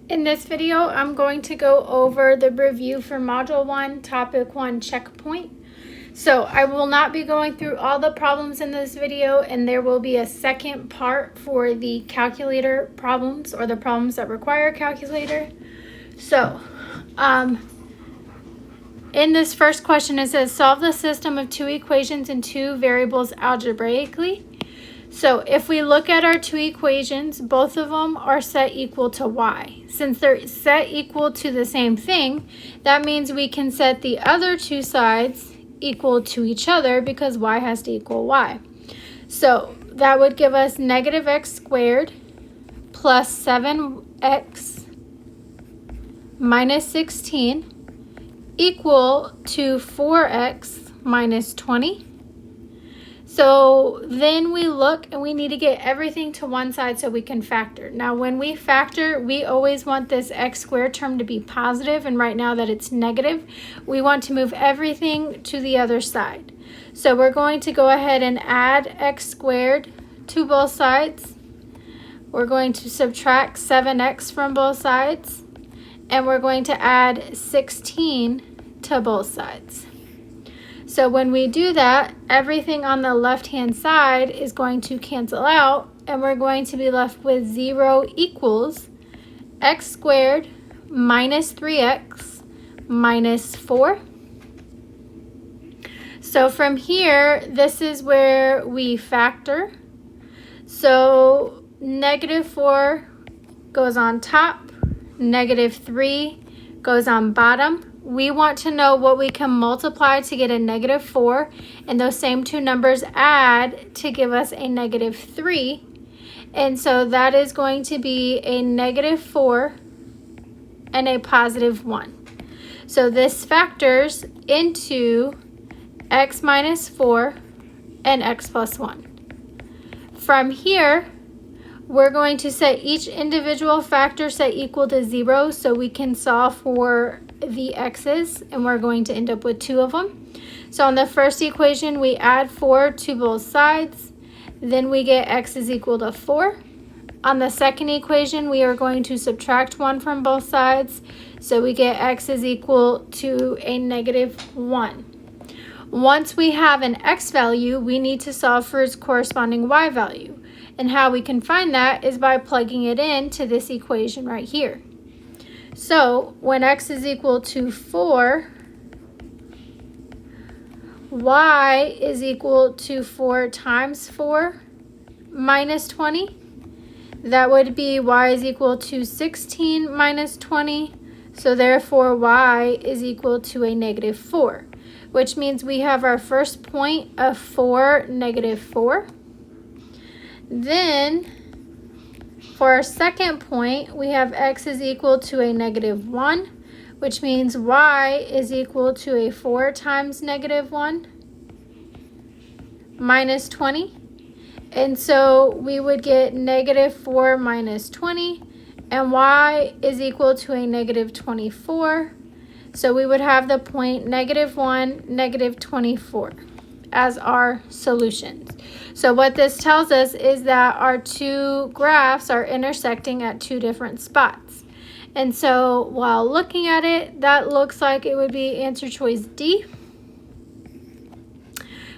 In this video, I'm going to go over the review for Module 1, Topic 1, Checkpoint. So I will not be going through all the problems in this video, and there will be a second part for the calculator problems or the problems that require a calculator. So, in this first question, it says solve the system of two equations and two variables algebraically. So if we look at our two equations, both of them are set equal to y. Since they're set equal to the same thing, that means we can set the other two sides equal to each other because y has to equal y. So that would give us negative x squared plus 7x minus 16 equal to 4x minus 20. So then we look and we need to get everything to one side so we can factor. Now when we factor, we always want this x squared term to be positive, and right now that it's negative, we want to move everything to the other side. So we're going to go ahead and add x squared to both sides. We're going to subtract 7x from both sides, and we're going to add 16 to both sides. So when we do that, everything on the left-hand side is going to cancel out, and we're going to be left with 0 equals x squared minus 3x minus 4. So from here, this is where we factor. So negative 4 goes on top, negative 3 goes on bottom. We want to know what we can multiply to get a negative 4, and those same two numbers add to give us a negative 3. And so that is going to be a negative 4 and a positive 1. So this factors into x minus 4 and x plus 1. From here, we're going to set each individual factor set equal to 0 so we can solve for the x's, and we're going to end up with 2 of them. So on the first equation, we add 4 to both sides. Then we get x is equal to 4. On the second equation, we are going to subtract 1 from both sides. So we get x is equal to a negative 1. Once we have an x value, we need to solve for its corresponding y value. And how we can find that is by plugging it into this equation right here. So when x is equal to 4, y is equal to 4 times 4 minus 20. That would be y is equal to 16 minus 20. So therefore y is equal to a negative 4, which means we have our first point of 4, negative 4. Then for our second point, we have x is equal to a negative 1, which means y is equal to a 4 times negative 1 minus 20. And so we would get negative 4 minus 20, and y is equal to a negative 24. So we would have the point negative 1, negative 24 as our solutions. So what this tells us is that our two graphs are intersecting at two different spots. And so while looking at it, that looks like it would be answer choice D.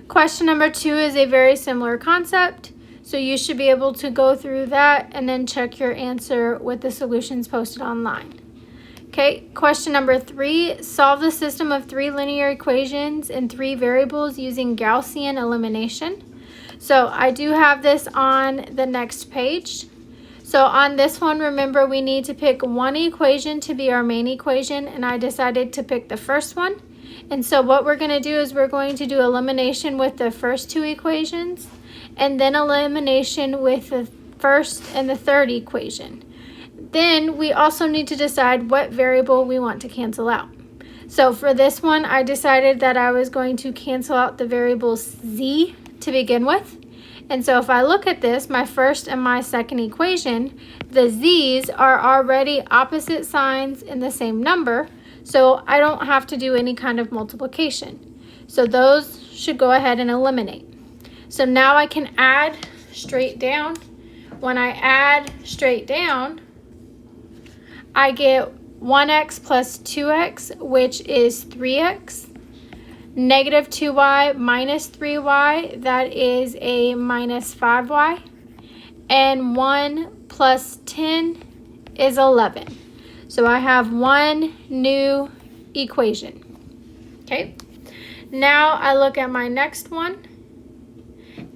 Question number 2 is a very similar concept. So you should be able to go through that and then check your answer with the solutions posted online. Okay, question number 3, solve the system of 3 linear equations and 3 variables using Gaussian elimination. So I do have this on the next page. So on this one, remember we need to pick one equation to be our main equation, and I decided to pick the first one. And so what we're going to do is we're going to do elimination with the first 2 equations, and then elimination with the first and the third equation. Then we also need to decide what variable we want to cancel out. So for this one, I decided that I was going to cancel out the variable z to begin with. And so if I look at this, my first and my second equation, the z's are already opposite signs in the same number, so I don't have to do any kind of multiplication. So those should go ahead and eliminate. So now I can add straight down. When I add straight down, I get 1x plus 2x, which is 3x. Negative 2y minus 3y, that is a minus 5y. And 1 plus 10 is 11. So I have one new equation. Okay. Now I look at my next one,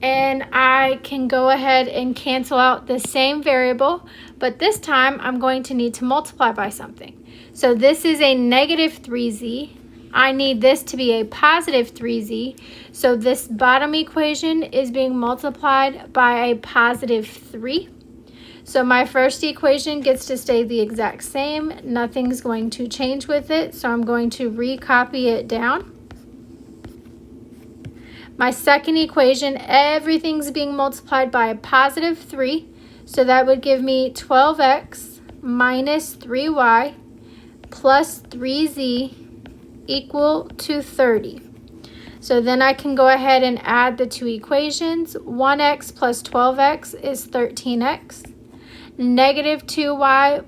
and I can go ahead and cancel out the same variable, but this time I'm going to need to multiply by something. So this is a negative 3z. I need this to be a positive 3z. So this bottom equation is being multiplied by a positive 3. So my first equation gets to stay the exact same. Nothing's going to change with it, so I'm going to recopy it down. My second equation, everything's being multiplied by a positive 3. So that would give me 12x minus 3y plus 3z equal to 30. So then I can go ahead and add the two equations. 1x plus 12x is 13x. Negative 2y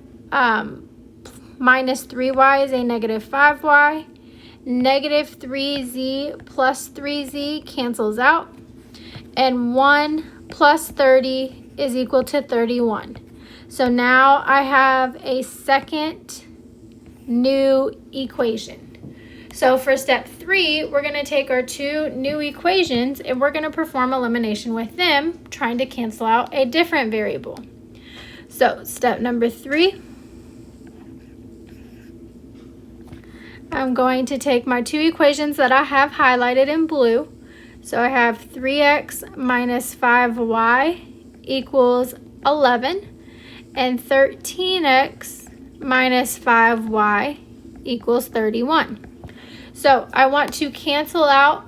minus 3y is a negative 5y. Negative 3z plus 3z cancels out. And 1 plus 30 is equal to 31. So now I have a second new equation. So for step 3, we're going to take our two new equations and we're going to perform elimination with them, trying to cancel out a different variable. So step number 3, I'm going to take my two equations that I have highlighted in blue. So I have 3x minus 5y equals 11, and 13x minus 5y equals 31. So I want to cancel out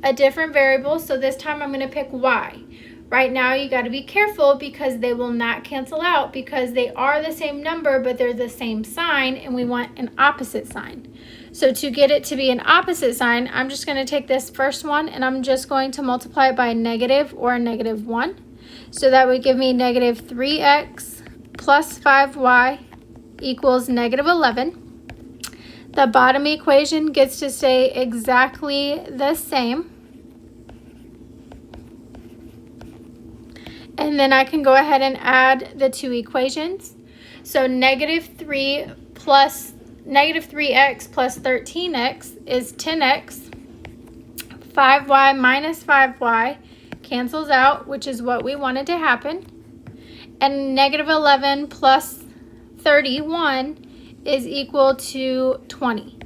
a different variable, so this time I'm going to pick y. Right now you got to be careful because they will not cancel out because they are the same number but they're the same sign, and we want an opposite sign. So to get it to be an opposite sign, I'm just going to take this first one and I'm just going to multiply it by a negative or a negative 1. So that would give me negative 3x plus 5y equals negative 11. The bottom equation gets to stay exactly the same. And then I can go ahead and add the two equations. So negative 3x plus 13x is 10x. 5y minus 5y cancels out, which is what we wanted to happen. And negative 11 plus 31 is equal to 20.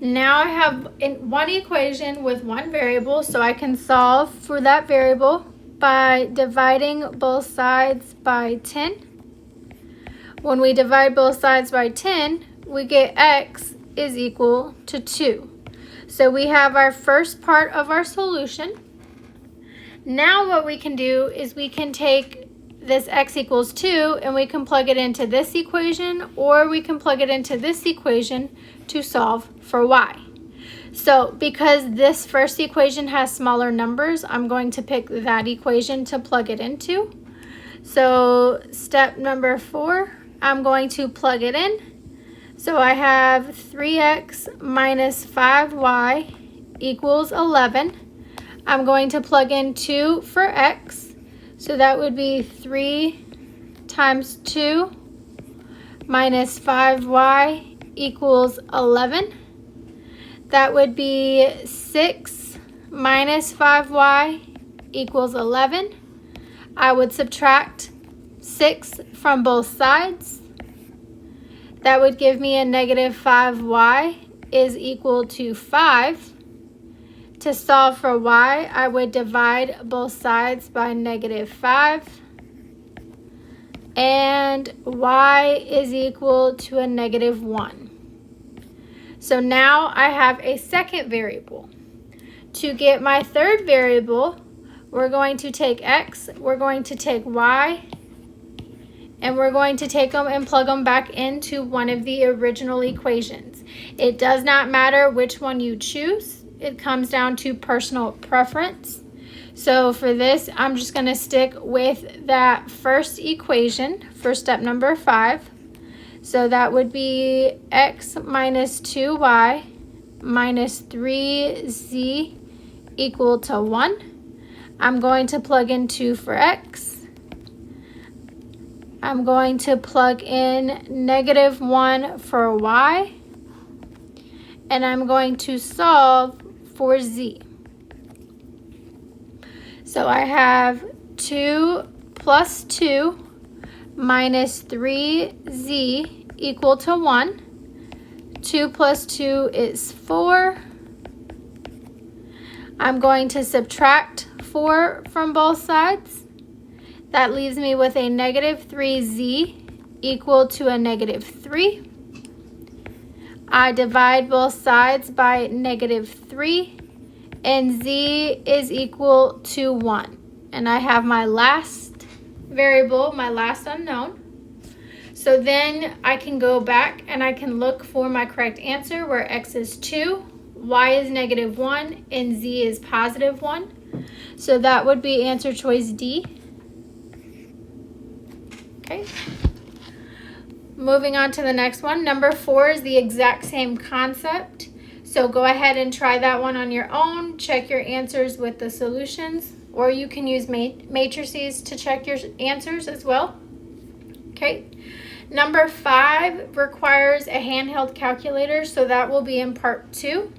Now I have one equation with one variable, so I can solve for that variable by dividing both sides by 10. When we divide both sides by 10, we get x is equal to 2. So we have our first part of our solution. Now what we can do is we can take this x equals 2 and we can plug it into this equation, or we can plug it into this equation to solve for y. So because this first equation has smaller numbers, I'm going to pick that equation to plug it into. So step number 4, I'm going to plug it in. So I have 3x minus 5y equals 11. I'm going to plug in 2 for x. So that would be 3 times 2 minus 5y equals 11. That would be 6 minus 5y equals 11. I would subtract 6 from both sides. That would give me a negative 5y is equal to 5. To solve for y, I would divide both sides by negative 5. And y is equal to a negative 1. So now I have a second variable. To get my third variable, we're going to take x, we're going to take y, and we're going to take them and plug them back into one of the original equations. It does not matter which one you choose. It comes down to personal preference. So for this, I'm just going to stick with that first equation for step number 5. So that would be x minus 2y minus 3z equal to 1. I'm going to plug in 2 for x. I'm going to plug in negative 1 for y. And I'm going to solve for z. So I have 2 plus 2 minus 3z equal to 1. 2 plus 2 is 4. I'm going to subtract 4 from both sides. That leaves me with a negative 3z equal to a negative 3. I divide both sides by negative 3, and z is equal to 1. And I have my last variable, my last unknown. So then I can go back and I can look for my correct answer, where x is 2, y is negative 1, and z is positive 1. So that would be answer choice D. Okay. Moving on to the next one. Number 4 is the exact same concept. So go ahead and try that one on your own. Check your answers with the solutions, or you can use matrices to check your answers as well. Okay. Number 5 requires a handheld calculator, so that will be in part 2.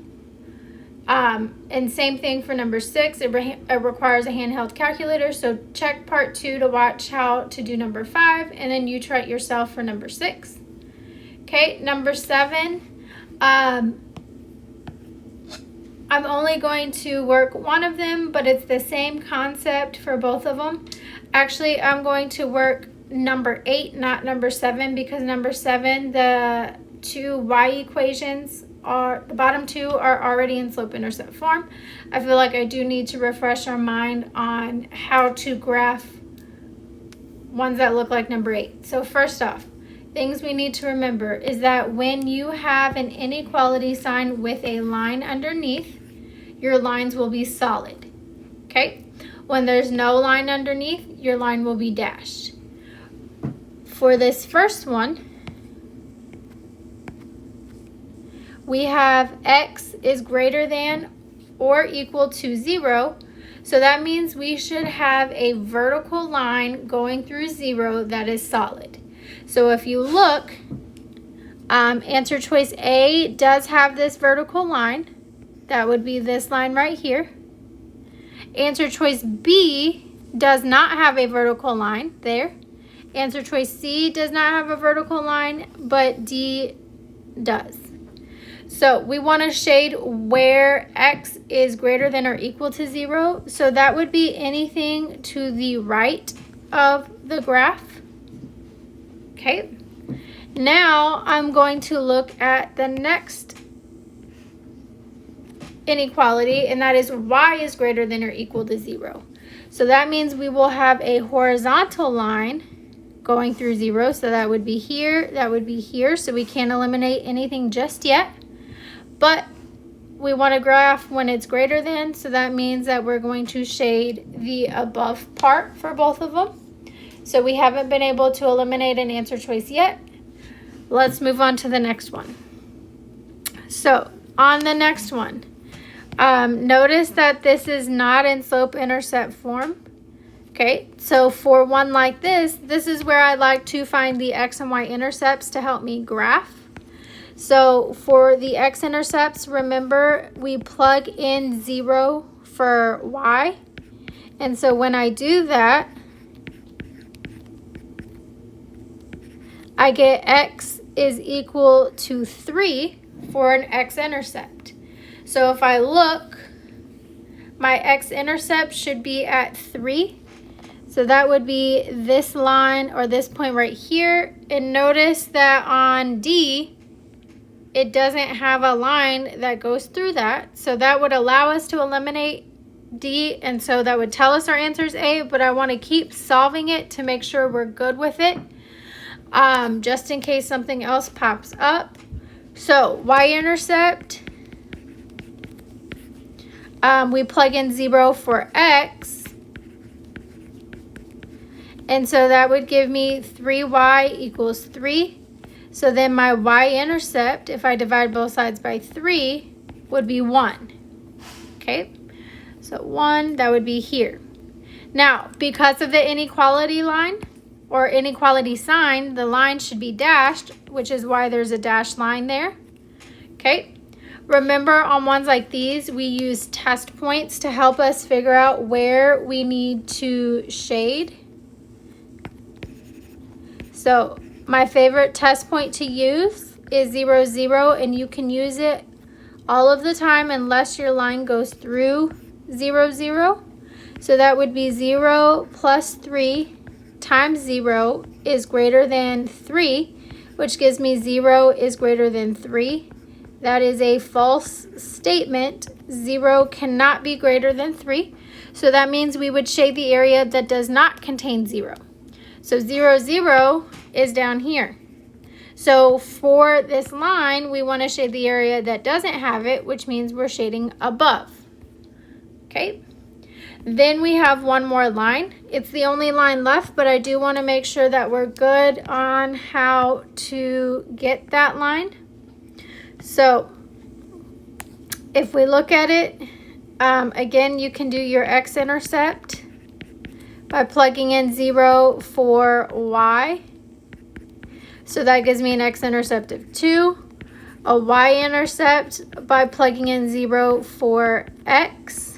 And same thing for number 6, it requires a handheld calculator, so check part 2 to watch how to do number 5, and then you try it yourself for number 6. Okay, number 7, I'm only going to work one of them, but it's the same concept for both of them. Actually, I'm going to work number 8, not number 7, because number 7, the two y equations are, the bottom two are already in slope-intercept form. I feel like I do need to refresh our mind on how to graph ones that look like number 8. So first off, things we need to remember is that when you have an inequality sign with a line underneath, your lines will be solid. Okay? When there's no line underneath, your line will be dashed. For this first one, we have x is greater than or equal to 0. So that means we should have a vertical line going through 0 that is solid. So if you look, answer choice A does have this vertical line. That would be this line right here. Answer choice B does not have a vertical line there. Answer choice C does not have a vertical line, but D does. So we want to shade where x is greater than or equal to 0. So that would be anything to the right of the graph. Okay. Now I'm going to look at the next inequality, and that is y is greater than or equal to 0. So that means we will have a horizontal line going through 0. So that would be here, that would be here. So we can't eliminate anything just yet. But we want to graph when it's greater than, so that means that we're going to shade the above part for both of them. So we haven't been able to eliminate an answer choice yet. Let's move on to the next one. So on the next one, notice that this is not in slope-intercept form. Okay, so for one like this is where I like to find the x and y intercepts to help me graph. So for the x-intercepts, remember we plug in 0 for y. And so when I do that, I get x is equal to 3 for an x-intercept. So if I look, my x-intercept should be at 3. So that would be this line or this point right here. And notice that on D, it doesn't have a line that goes through that. So that would allow us to eliminate D, and so that would tell us our answer is A, but I want to keep solving it to make sure we're good with it, just in case something else pops up. So y-intercept, we plug in 0 for x, and so that would give me 3y equals 3. So then my y-intercept, if I divide both sides by 3, would be 1. Okay, so 1, that would be here. Now, because of the inequality line or inequality sign, the line should be dashed, which is why there's a dashed line there. Okay, remember on ones like these, we use test points to help us figure out where we need to shade. So my favorite test point to use is 0, 0, and you can use it all of the time unless your line goes through 0, 0. So that would be 0 plus 3 times 0 is greater than 3, which gives me 0 is greater than 3. That is a false statement. 0 cannot be greater than 3. So that means we would shade the area that does not contain 0. So 0, 0 is down here. So for this line, we want to shade the area that doesn't have it, which means we're shading above. Okay. Then we have one more line. It's the only line left, but I do want to make sure that we're good on how to get that line. So if we look at it, again, you can do your x-intercept by plugging in 0 for y. So that gives me an x-intercept of 2. A y-intercept by plugging in 0 for x.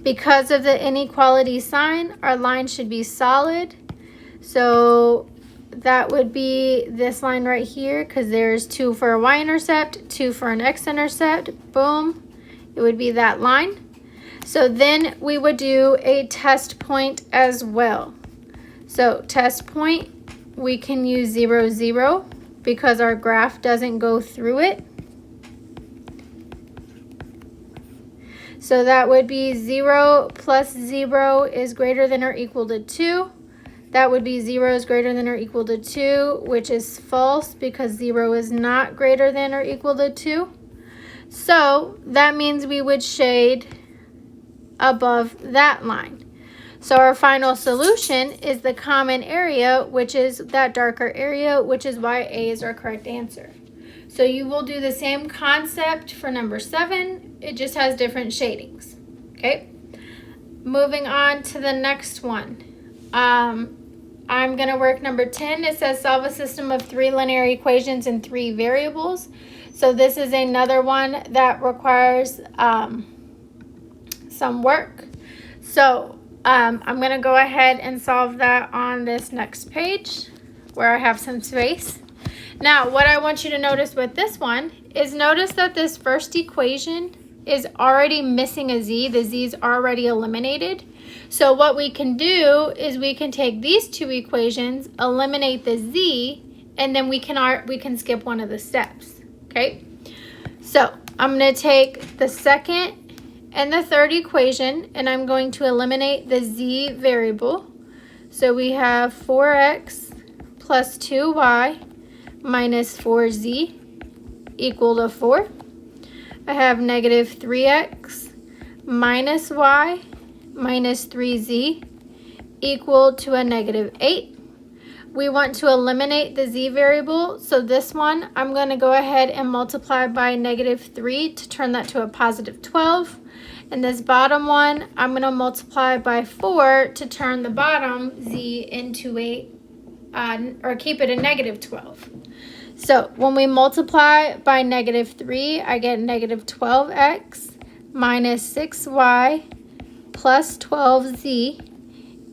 Because of the inequality sign, our line should be solid. So that would be this line right here, because there's 2 for a y-intercept, 2 for an x-intercept. Boom. It would be that line. So then we would do a test point as well. So test point, we can use 0, 0 because our graph doesn't go through it. So that would be 0 plus 0 is greater than or equal to 2. That would be 0 is greater than or equal to 2, which is false because 0 is not greater than or equal to 2. So that means we would shade above that line. So our final solution is the common area, which is that darker area, which is why A is our correct answer. So you will do the same concept for number 7. It just has different shadings. Okay. Moving on to the next one. I'm going to work number 10. It says solve a system of 3 linear equations and 3 variables. So this is another one that requires some work. So I'm going to go ahead and solve that on this next page where I have some space. Now, what I want you to notice with this one is notice that this first equation is already missing a z. The z is already eliminated. So what we can do is we can take these 2 equations, eliminate the z, and then we can skip one of the steps. Okay? So I'm going to take the second and the third equation, and I'm going to eliminate the z variable. So we have 4x plus 2y minus 4z equal to 4. I have negative 3x minus y minus 3z equal to a negative 8. We want to eliminate the z variable, so this one I'm going to go ahead and multiply by negative 3 to turn that to a positive 12. And this bottom one, I'm going to multiply by 4 to turn the bottom z into or keep it a negative 12. So when we multiply by negative 3, I get negative 12x minus 6y plus 12z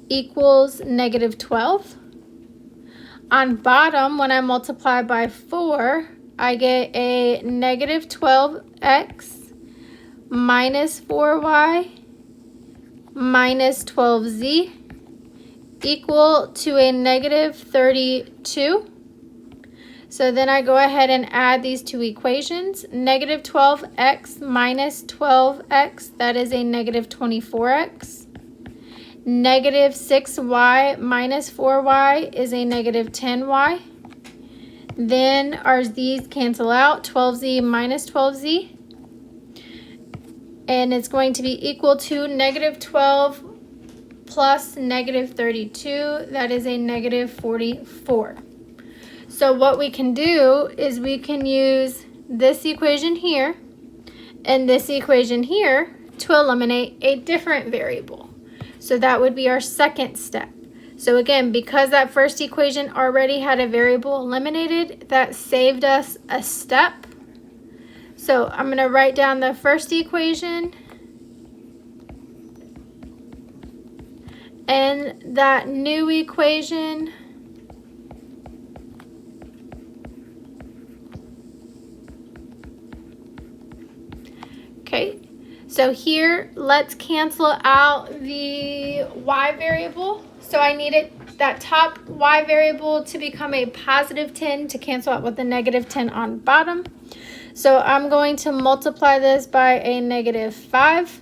equals negative 12. On bottom, when I multiply by 4, I get a negative 12x minus 4y minus 12z equal to a negative 32. So then I go ahead and add these 2 equations. Negative 12x minus 12x, that is a negative 24x. Negative 6y minus 4y is a negative 10y. Then our z's cancel out, 12z minus 12z. And it's going to be equal to negative 12 plus negative 32, that is a negative 44. So what we can do is we can use this equation here and this equation here to eliminate a different variable. So that would be our second step. So again, because that first equation already had a variable eliminated, that saved us a step. So I'm going to write down the first equation. And that new equation okay, so here let's cancel out the y variable. So I needed that top y variable to become a positive 10 to cancel out with the negative 10 on bottom. So I'm going to multiply this by a negative 5.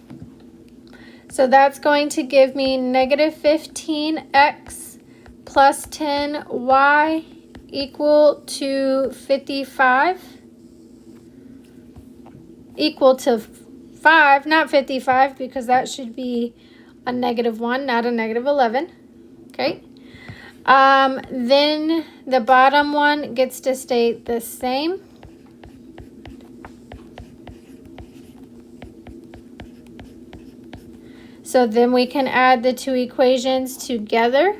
So that's going to give me negative 15x plus 10y equal to 55. Equal to 5, not 55, because that should be a negative 1, not a negative 11. Okay. Then the bottom one gets to stay the same. So then we can add the two equations together.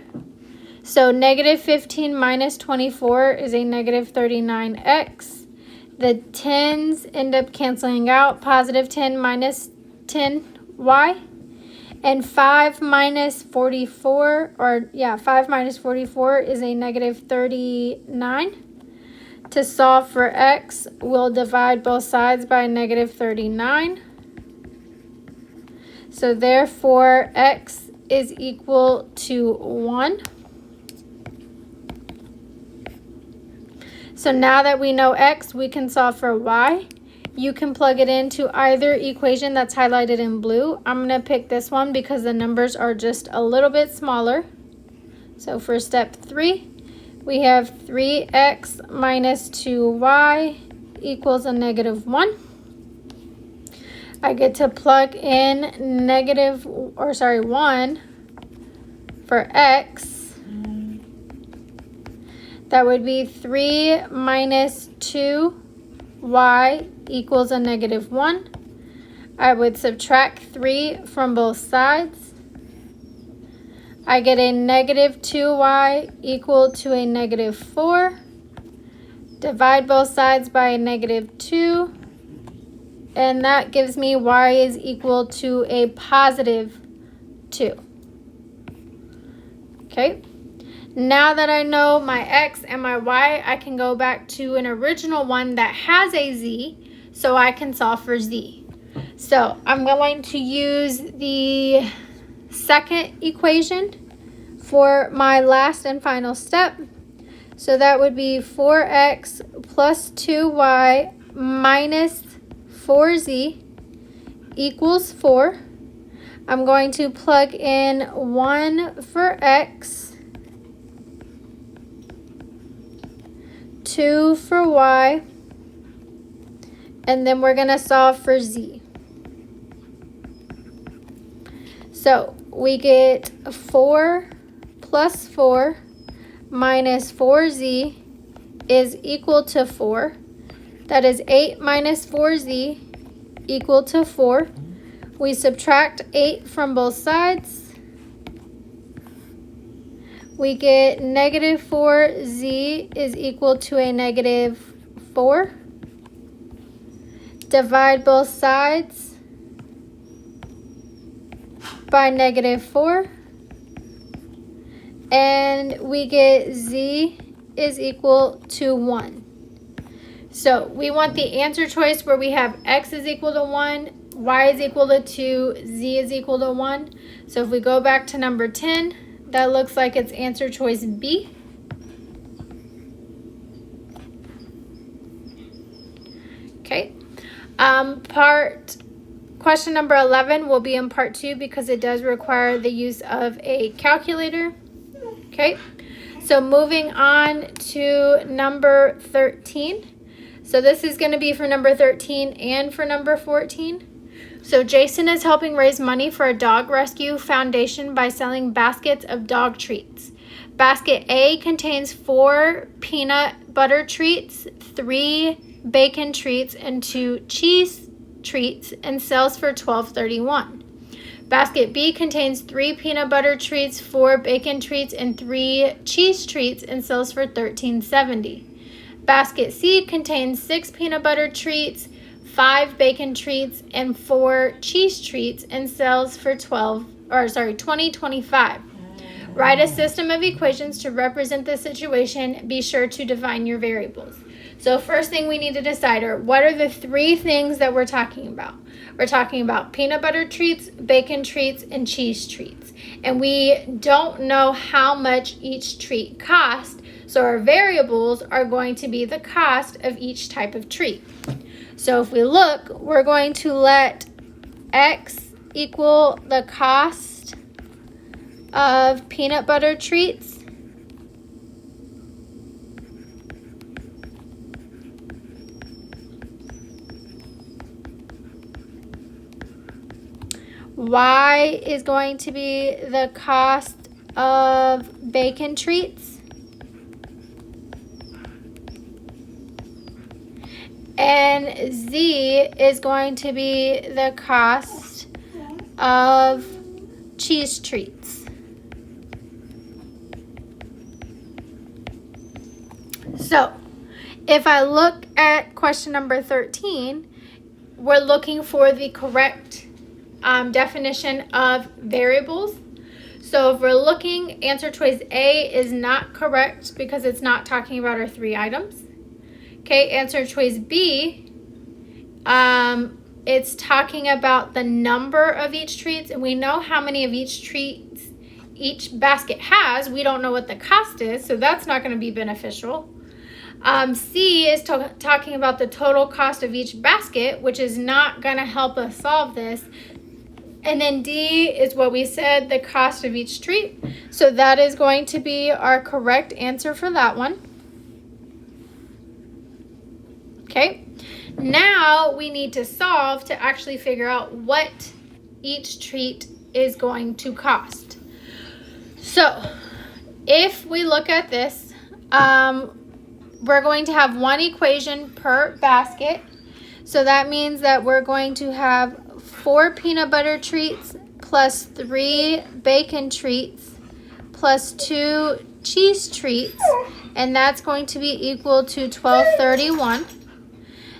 So negative 15 minus 24 is a negative 39x. The 10s end up canceling out. Positive 10 minus 10y. And 5 minus 44, 5 minus 44 is a negative 39. To solve for x, we'll divide both sides by negative 39. So therefore, x is equal to 1. So now that we know x, we can solve for y. You can plug it into either equation that's highlighted in blue. I'm going to pick this one because the numbers are just a little bit smaller. So for step 3, we have 3x minus 2y equals a negative 1. I get to plug in 1 for x. That would be 3 minus 2y equals a negative 1. I would subtract 3 from both sides. I get a negative 2y equal to a negative 4. Divide both sides by a negative 2. And that gives me y is equal to a positive 2. Okay. Now that I know my x and my y, I can go back to an original one that has a z, so I can solve for z. So I'm going to use the second equation for my last and final step. So that would be 4x plus 2y minus 4z equals 4. I'm going to plug in 1 for x, 2 for y, and then we're going to solve for z. So we get 4 plus 4 minus 4z is equal to 4. That is 8 minus 4z equal to 4. We subtract 8 from both sides. We get negative 4z is equal to a negative 4. Divide both sides by negative 4. And we get z is equal to 1. So we want the answer choice where we have x is equal to 1, y is equal to 2, z is equal to 1. So if we go back to number 10, that looks like it's answer choice B. Okay. Question number 11 will be in part 2 because it does require the use of a calculator. Okay. So moving on to number 13. So this is going to be for number 13 and for number 14. So Jason is helping raise money for a dog rescue foundation by selling baskets of dog treats. Basket A contains 4 peanut butter treats, 3 bacon treats, and 2 cheese treats and sells for $12.31. Basket B contains 3 peanut butter treats, 4 bacon treats, and 3 cheese treats and sells for $13.70. Basket C contains 6 peanut butter treats, 5 bacon treats, and 4 cheese treats and sells for $20.25. Write a system of equations to represent the situation. Be sure to define your variables. So first thing we need to decide are what are the 3 things that we're talking about. We're talking about peanut butter treats, bacon treats, and cheese treats. And we don't know how much each treat costs, so our variables are going to be the cost of each type of treat. So if we look, we're going to let X equal the cost of peanut butter treats. Y is going to be the cost of bacon treats. And Z is going to be the cost of cheese treats. So, if I look at question number 13, we're looking for the correct definition of variables. So if we're looking, answer choice A is not correct because it's not talking about our 3 items. Okay, answer choice B, it's talking about the number of each treats, and we know how many of each treats each basket has. We don't know what the cost is, so that's not going to be beneficial. C is talking about the total cost of each basket, which is not going to help us solve this. And then D is what we said, the cost of each treat. So that is going to be our correct answer for that one. Okay, now we need to solve to actually figure out what each treat is going to cost. So if we look at this, we're going to have 1 equation per basket. So that means that we're going to have 4 peanut butter treats plus 3 bacon treats plus 2 cheese treats, and that's going to be equal to $12.31.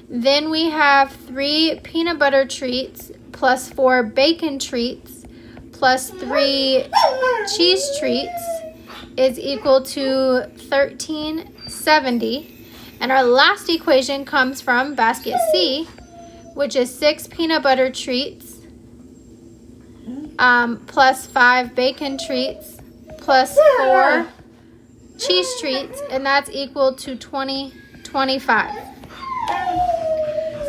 Then we have 3 peanut butter treats plus 4 bacon treats plus 3 cheese treats is equal to $13.70. And our last equation comes from basket C, which is 6 peanut butter treats plus 5 bacon treats plus 4 cheese treats, and that's equal to $20.25.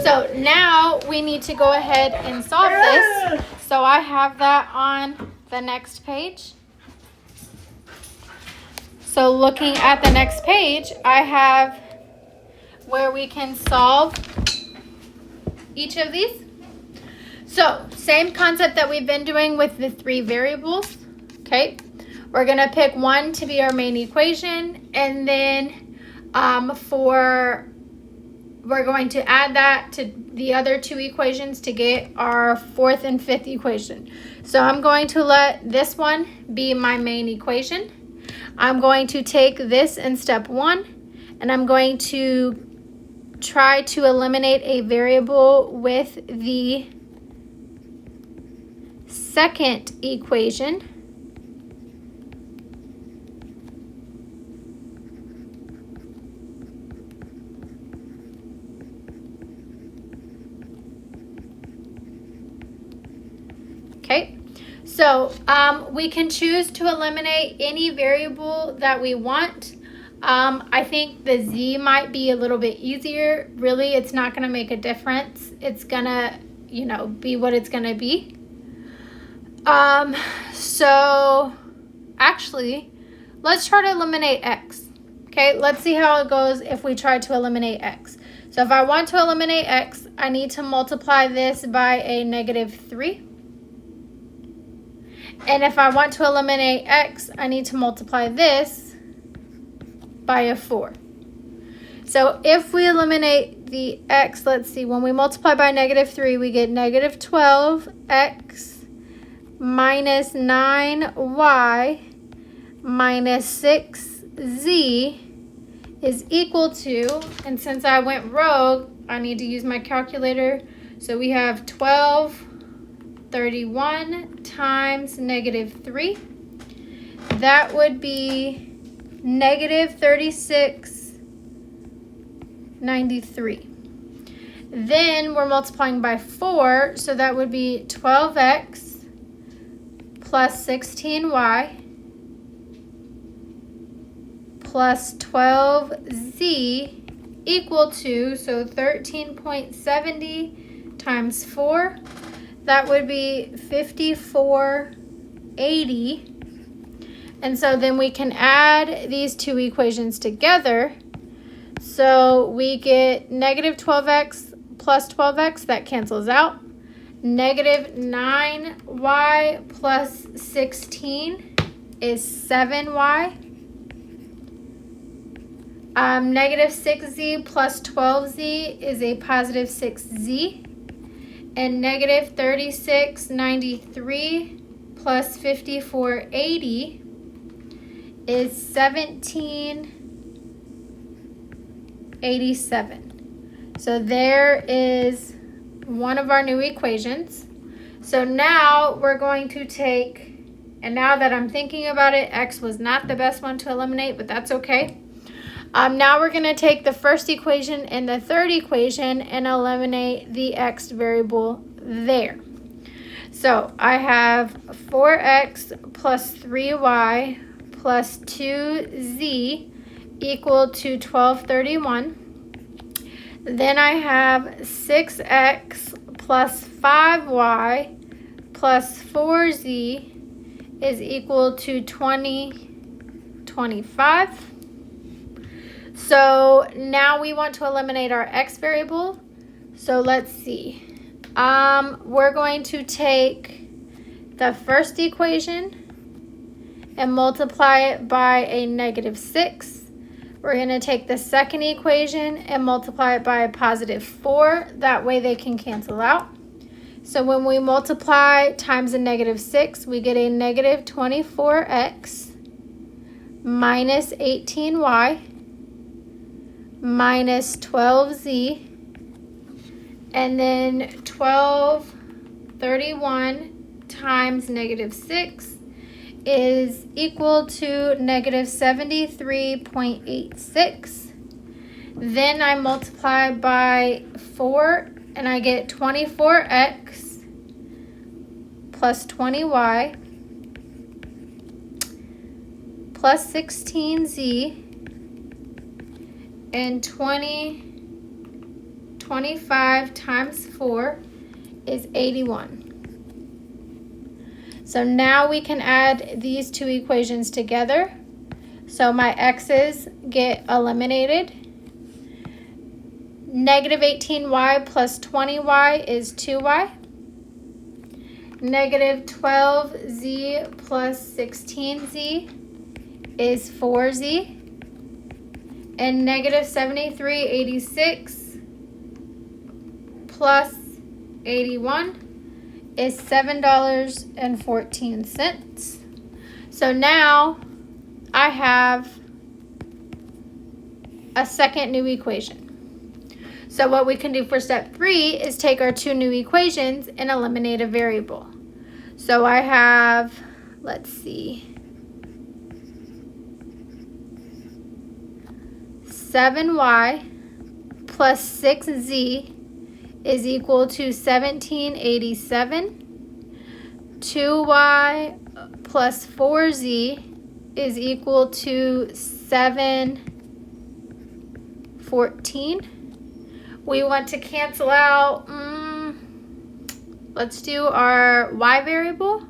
So now we need to go ahead and solve this. So I have that on the next page. So looking at the next page, I have where we can solve each of these. So same concept that we've been doing with the 3 variables. Okay, we're going to pick one to be our main equation, and then we're going to add that to the other 2 equations to get our 4th and 5th equation. So I'm going to let this one be my main equation. I'm going to take this in step 1, and I'm going to try to eliminate a variable with the second equation. Okay, so we can choose to eliminate any variable that we want. I think the Z might be a little bit easier. Really, it's not going to make a difference. It's going to, be what it's going to be. So actually, let's try to eliminate X. Okay, let's see how it goes if we try to eliminate X. So if I want to eliminate x, I need to multiply this by a -3. And if I want to eliminate x, I need to multiply this by a 4. So if we eliminate the x, let's see, when we multiply by -3, we get -12x minus 9y minus 6z is equal to, and since I went rogue, I need to use my calculator. So we have 1231 times -3. That would be -3693. Then we're multiplying by 4, so that would be 12x plus 16y plus 12z equal to, so 13.70 times 4, that would be 5480. And so then we can add these two equations together. So we get -12x plus 12x, that cancels out. -9y plus 16 is 7y. -6z plus 12z is a positive 6z. And -3693 plus 5480 is 1787. So there is one of our new equations. So now we're going to take, and now that I'm thinking about it, x was not the best one to eliminate, but that's okay. Now we're going to take the first equation and the third equation and eliminate the x variable there. So I have 4x plus 3y plus 2z equal to 1231. Then I have 6x plus 5y plus 4z is equal to 2025. So now we want to eliminate our x variable. So let's see. We're going to take the first equation and multiply it by a -6. We're going to take the second equation and multiply it by a positive 4. That way they can cancel out. So when we multiply times a -6, we get a -24x minus 18y minus 12z, and then 1231 times -6 is equal to -73.86. Then I multiply by 4 and I get 24x plus 20y plus 16z, and 25 times 4 is 81. So now we can add these two equations together. So my x's get eliminated. -18y plus 20y is 2y. -12z plus 16z is 4z. And -7386 plus 81 is $7.14. So now I have a second new equation. So what we can do for step 3 is take our two new equations and eliminate a variable. So I have, let's see, 7y plus 6z is equal to 1787. 2y plus 4z is equal to 714. We want to cancel out, let's do our y variable.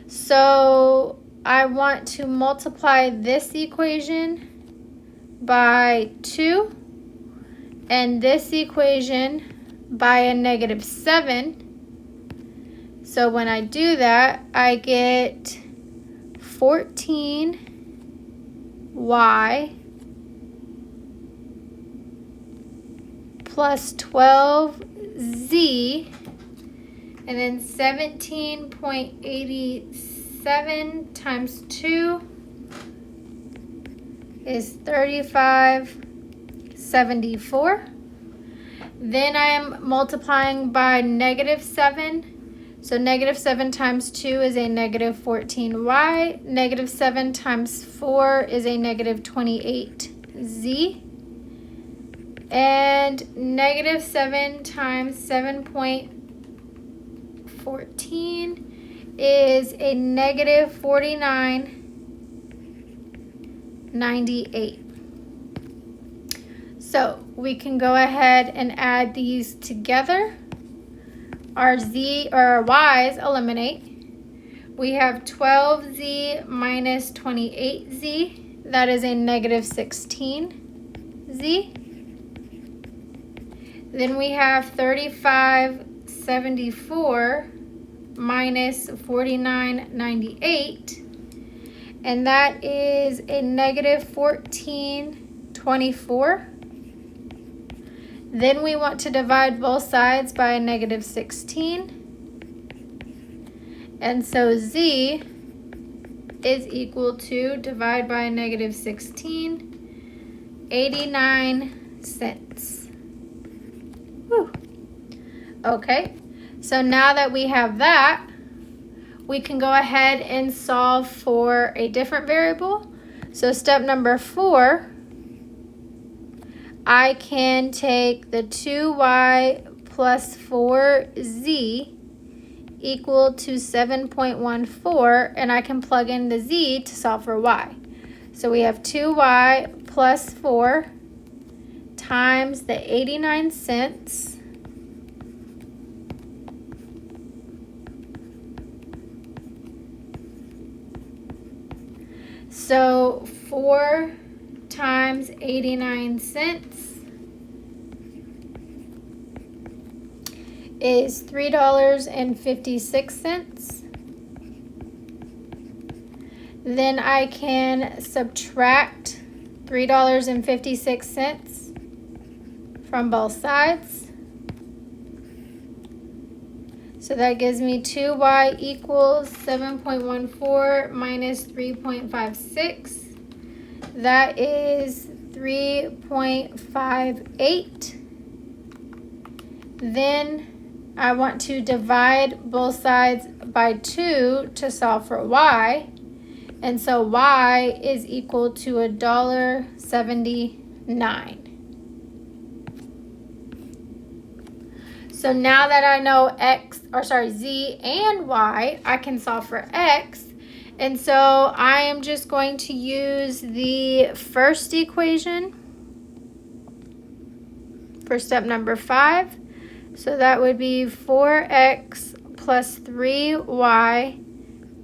So I want to multiply this equation by 2 and this equation by a -7. So when I do that, I get 14y plus 12z, and then 17.87 times 2 is 3574. Then I am multiplying by -7. So -7 times 2 is a -14y. -7 times 4 is a -28z. And -7 times 7.14 is a -49.98. So we can go ahead and add these together. Our z or our y's eliminate. We have 12z minus 28z. That is a -16z. Then we have 3574 minus 49.98, and that is a -14.24. Then we want to divide both sides by a -16. And so z is equal to, divide by a -16, 89 cents. Whew. Okay, so now that we have that, we can go ahead and solve for a different variable. So step number 4, I can take the 2y plus 4z equal to 7.14, and I can plug in the z to solve for y. So we have 2y plus 4 times the 89 cents so 4 times 89 cents is $3.56. Then I can subtract $3.56 from both sides. So that gives me 2y equals 7.14 minus 3.56. That is 3.58. Then I want to divide both sides by 2 to solve for y. And so y is equal to $1.79. So now that I know z and y, I can solve for x. And so I am just going to use the first equation for step number 5. So that would be 4x plus 3y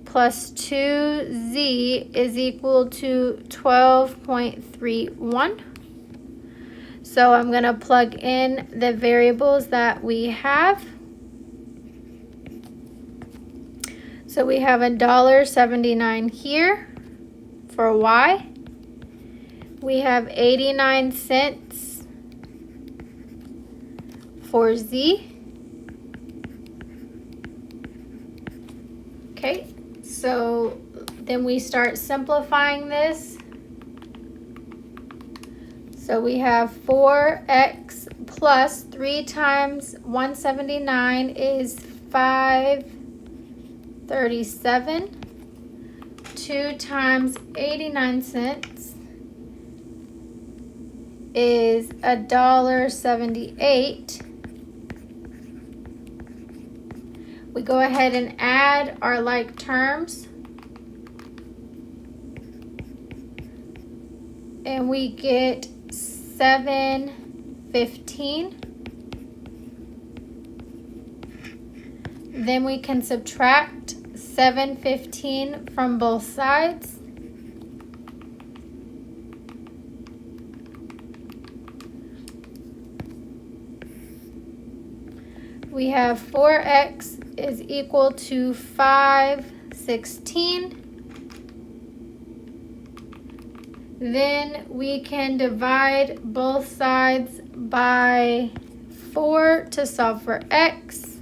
plus 2z is equal to 12.31. So I'm going to plug in the variables that we have. So we have $1.79 here for y. We have 89 cents for z. Okay, so then we start simplifying this. So we have 4x plus 3 times 179 is 537. 2 times 89 cents is $1.78. We go ahead and add our like terms, and we get 715. Then we can subtract 715 from both sides. we have 4x is equal to 5/16. Then we can divide both sides by 4 to solve for x.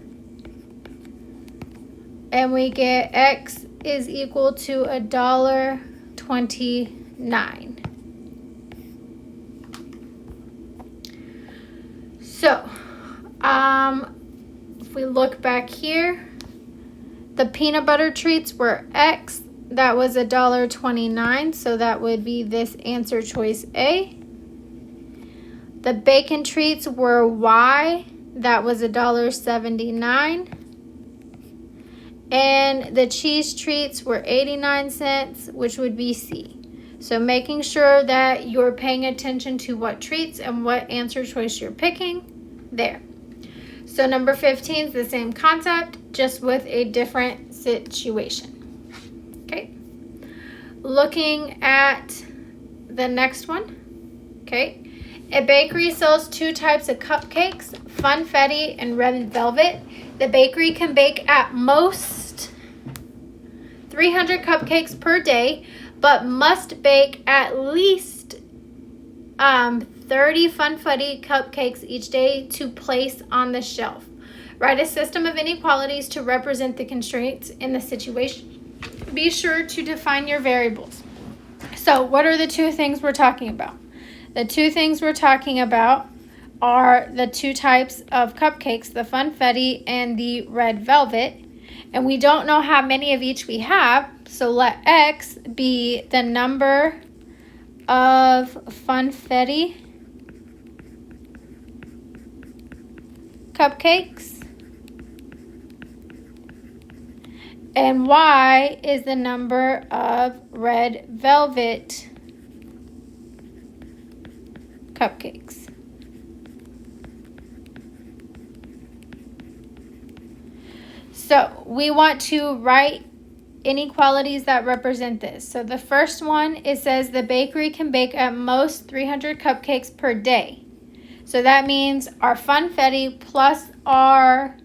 And we get x is equal to $1.29. So, if we look back here, the peanut butter treats were x. That was $1.29, so that would be this answer choice A. The bacon treats were y. That was $1.79. And the cheese treats were 89 cents, which would be C. So making sure that you're paying attention to what treats and what answer choice you're picking there. So number 15 is the same concept, just with a different situation. Okay. Looking at the next one. Okay. A bakery sells 2 types of cupcakes, funfetti and red velvet. The bakery can bake at most 300 cupcakes per day, but must bake at least 30 funfetti cupcakes each day to place on the shelf. Write a system of inequalities to represent the constraints in the situation. Be sure to define your variables. So what are the 2 things we're talking about? The 2 things we're talking about are the 2 types of cupcakes, the funfetti and the red velvet. And we don't know how many of each we have, so let x be the number of funfetti cupcakes, and y is the number of red velvet cupcakes. So we want to write inequalities that represent this. So the first one, it says the bakery can bake at most 300 cupcakes per day. So that means our funfetti plus our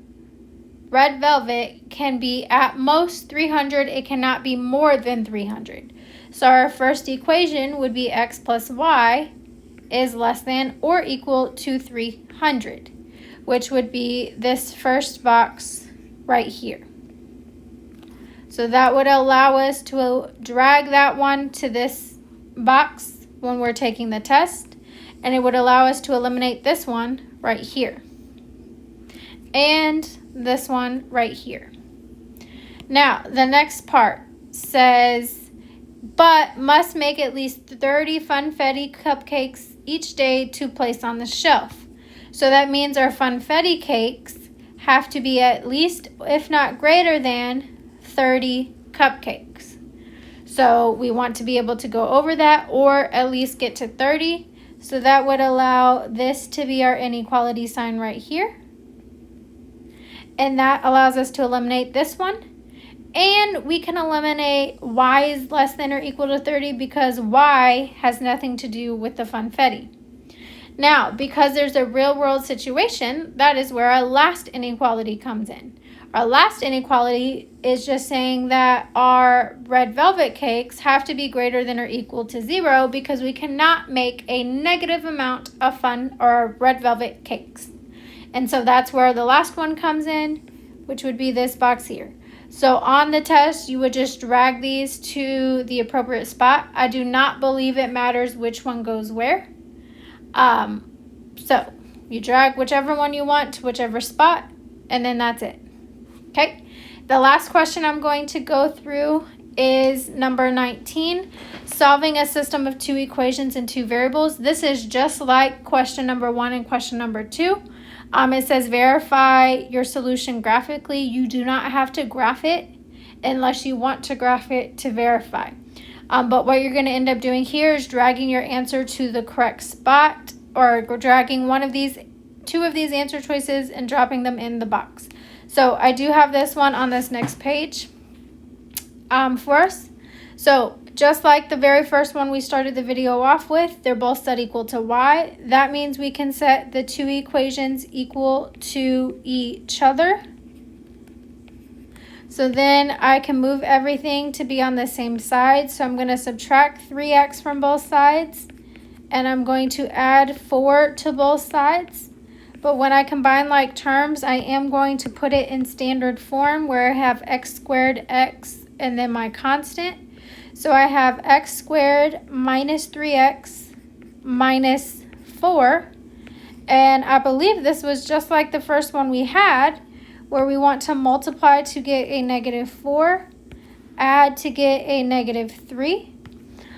red velvet can be at most 300. It cannot be more than 300. So our first equation would be x plus y is less than or equal to 300, which would be this first box right here. So that would allow us to drag that one to this box when we're taking the test, and it would allow us to eliminate this one right here and this one right here. Now the next part says but must make at least 30 funfetti cupcakes each day to place on the shelf. So that means our funfetti cakes have to be at least, if not greater than, 30 cupcakes. So we want to be able to go over that or at least get to 30. So that would allow this to be our inequality sign right here. And that allows us to eliminate this one. And we can eliminate y is less than or equal to 30 because y has nothing to do with the funfetti. Now, because there's a real-world situation, that is where our last inequality comes in. Our last inequality is just saying that our red velvet cakes have to be greater than or equal to 0 because we cannot make a negative amount of red velvet cakes. And so that's where the last one comes in, which would be this box here. So on the test, you would just drag these to the appropriate spot. I do not believe it matters which one goes where. So you drag whichever one you want to whichever spot, and then that's it. Okay, the last question I'm going to go through is number 19, solving a system of 2 equations and 2 variables. This is just like question number 1 and question number 2. It says verify your solution graphically. You do not have to graph it unless you want to graph it to verify. But what you're going to end up doing here is dragging your answer to the correct spot, or dragging 2 of these answer choices and dropping them in the box. So I do have this one on this next page for us. So just like the very first one we started the video off with, they're both set equal to y. That means we can set the two equations equal to each other. So then I can move everything to be on the same side. So I'm going to subtract 3x from both sides, and I'm going to add 4 to both sides. But when I combine like terms, I am going to put it in standard form where I have x squared x and then my constant. So I have x squared minus 3x minus 4. And I believe this was just like the first one we had, where we want to multiply to get a negative 4, add to get a negative 3.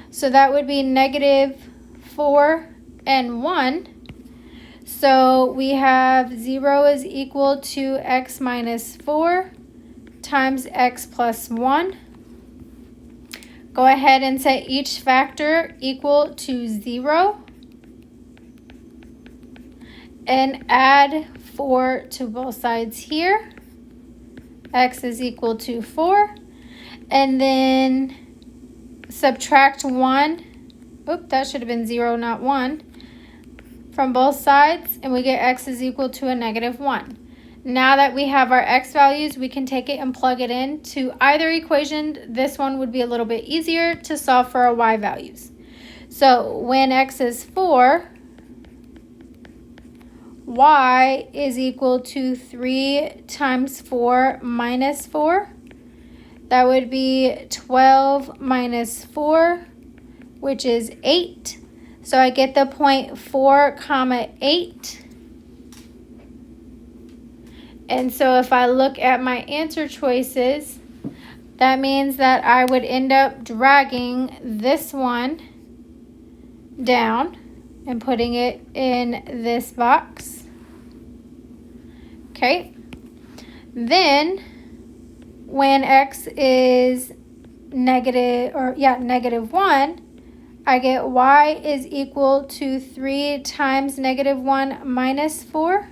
So that would be negative 4 and 1. So we have 0 is equal to x minus 4 times x plus 1. Go ahead and set each factor equal to 0. And add 4 to both sides here. X is equal to 4. And then subtract 1. Oop, that should have been 0, not 1. From both sides, and we get x is equal to a negative 1. Now that we have our x values, we can take it and plug it in to either equation. This one would be a little bit easier to solve for our y values. So when x is 4, y is equal to 3 times 4 minus 4. That would be 12 minus 4, which is 8. So I get the point 4 comma 8. And so if I look at my answer choices, that means that I would end up dragging this one down and putting it in this box. Okay. Then when x is negative 1, I get y is equal to 3 times negative 1 minus 4.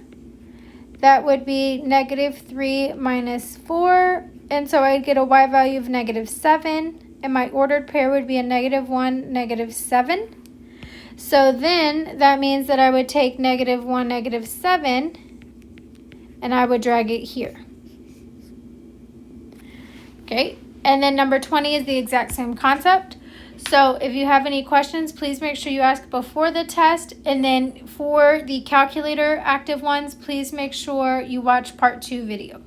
That would be negative 3 minus 4. And so I'd get a y value of negative 7. And my ordered pair would be a negative 1, negative 7. So then that means that I would take negative 1, negative 7, and I would drag it here. Okay, and then number 20 is the exact same concept. So if you have any questions, please make sure you ask before the test. And then for the calculator active ones, please make sure you watch part 2 video.